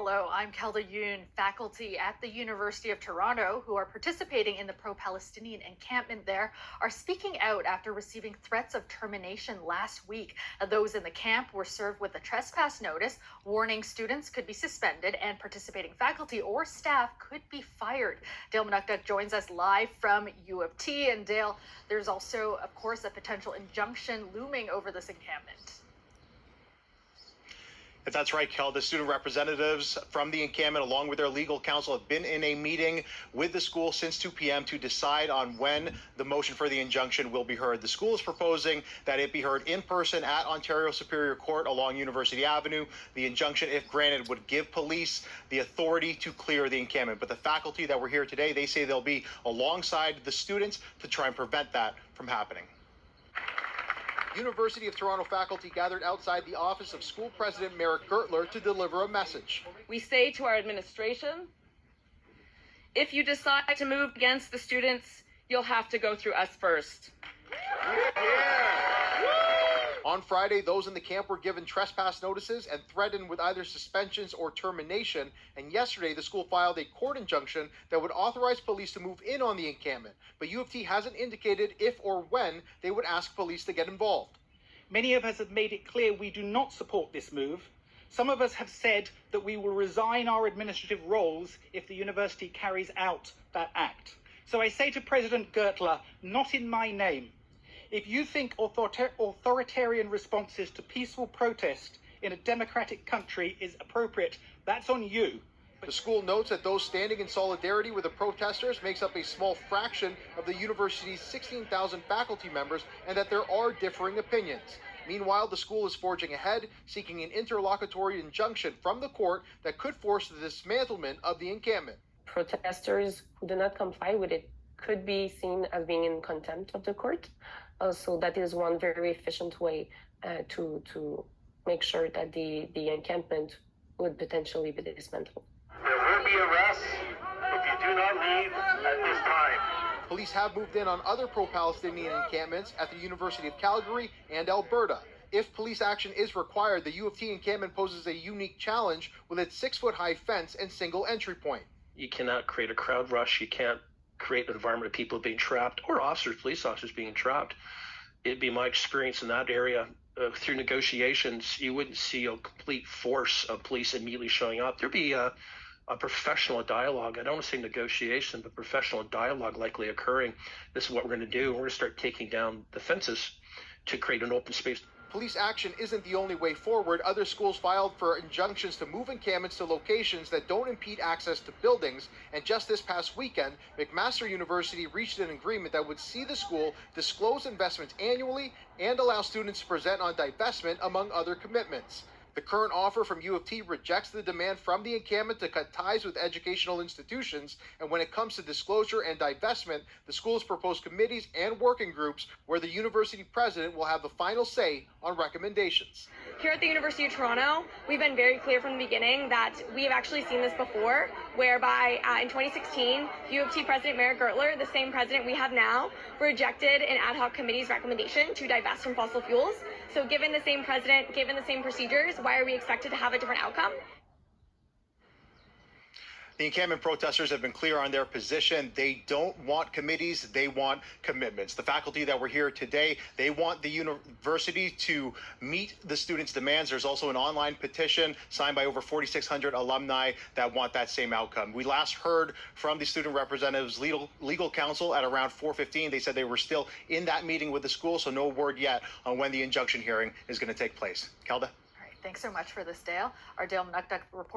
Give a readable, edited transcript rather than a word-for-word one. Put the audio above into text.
Hello, I'm Kelda Yoon. Faculty at the University of Toronto who are participating in the pro-Palestinian encampment there are speaking out after receiving threats of termination last week. Those in the camp were served with a trespass notice, warning students could be suspended and participating faculty or staff could be fired. Dale Manukduk joins us live from U of T. And Dale, there's also, of course, a potential injunction looming over this encampment. That's right, Kel. The student representatives from the encampment, along with their legal counsel, have been in a meeting with the school since 2 p.m. to decide on when the motion for the injunction will be heard. The school is proposing that it be heard in person at Ontario Superior Court along University Avenue. The injunction, if granted, would give police the authority to clear the encampment. But the faculty that were here today, they say they'll be alongside the students to try and prevent that from happening. University of Toronto faculty gathered outside the office of School President Merrick Gertler to deliver a message. We say to our administration, if you decide to move against the students, you'll have to go through us first. On Friday, those in the camp were given trespass notices and threatened with either suspensions or termination. And yesterday, the school filed a court injunction that would authorize police to move in on the encampment. But U of T hasn't indicated if or when they would ask police to get involved. Many of us have made it clear we do not support this move. Some of us have said that we will resign our administrative roles if the university carries out that act. So I say to President Gertler, not in my name, if you think authoritarian responses to peaceful protest in a democratic country is appropriate, that's on you. The school notes that those standing in solidarity with the protesters makes up a small fraction of the university's 16,000 faculty members and that there are differing opinions. Meanwhile, the school is forging ahead, seeking an interlocutory injunction from the court that could force the dismantlement of the encampment. Protesters who do not comply with it could be seen as being in contempt of the court. So that is one very efficient way to make sure that the encampment would potentially be dismantled. There will be arrests if you do not leave at this time. Police have moved in on other pro-Palestinian encampments at the University of Calgary and Alberta. If police action is required, the U of T encampment poses a unique challenge with its 6-foot-high fence and single entry point. You cannot create a crowd rush. You can't create an environment of people being trapped or police officers being trapped. It'd be my experience in that area through negotiations, you wouldn't see a complete force of police immediately showing up. There'd be a professional dialogue. I don't want to say negotiation, but professional dialogue likely occurring. This is what we're going to do. We're going to start taking down the fences to create an open space. Police action isn't the only way forward. Other schools filed for injunctions to move encampments to locations that don't impede access to buildings. And just this past weekend, McMaster University reached an agreement that would see the school disclose investments annually and allow students to present on divestment, among other commitments. The current offer from U of T rejects the demand from the encampment to cut ties with educational institutions, and when it comes to disclosure and divestment, the school has proposed committees and working groups where the university president will have the final say on recommendations. Here at the University of Toronto, we've been very clear from the beginning that we have actually seen this before, whereby in 2016, U of T President Merrick Gertler, the same president we have now, rejected an ad hoc committee's recommendation to divest from fossil fuels. So given the same president, given the same procedures, why are we expected to have a different outcome? The encampment protesters have been clear on their position. They don't want committees, they want commitments. The faculty that were here today, they want the university to meet the students' demands. There's also an online petition signed by over 4,600 alumni that want that same outcome. We last heard from the student representatives' legal counsel at around 4:15. They said they were still in that meeting with the school, so no word yet on when the injunction hearing is going to take place. Kelda? All right, thanks so much for this, Dale. Our Dale Manukduk report.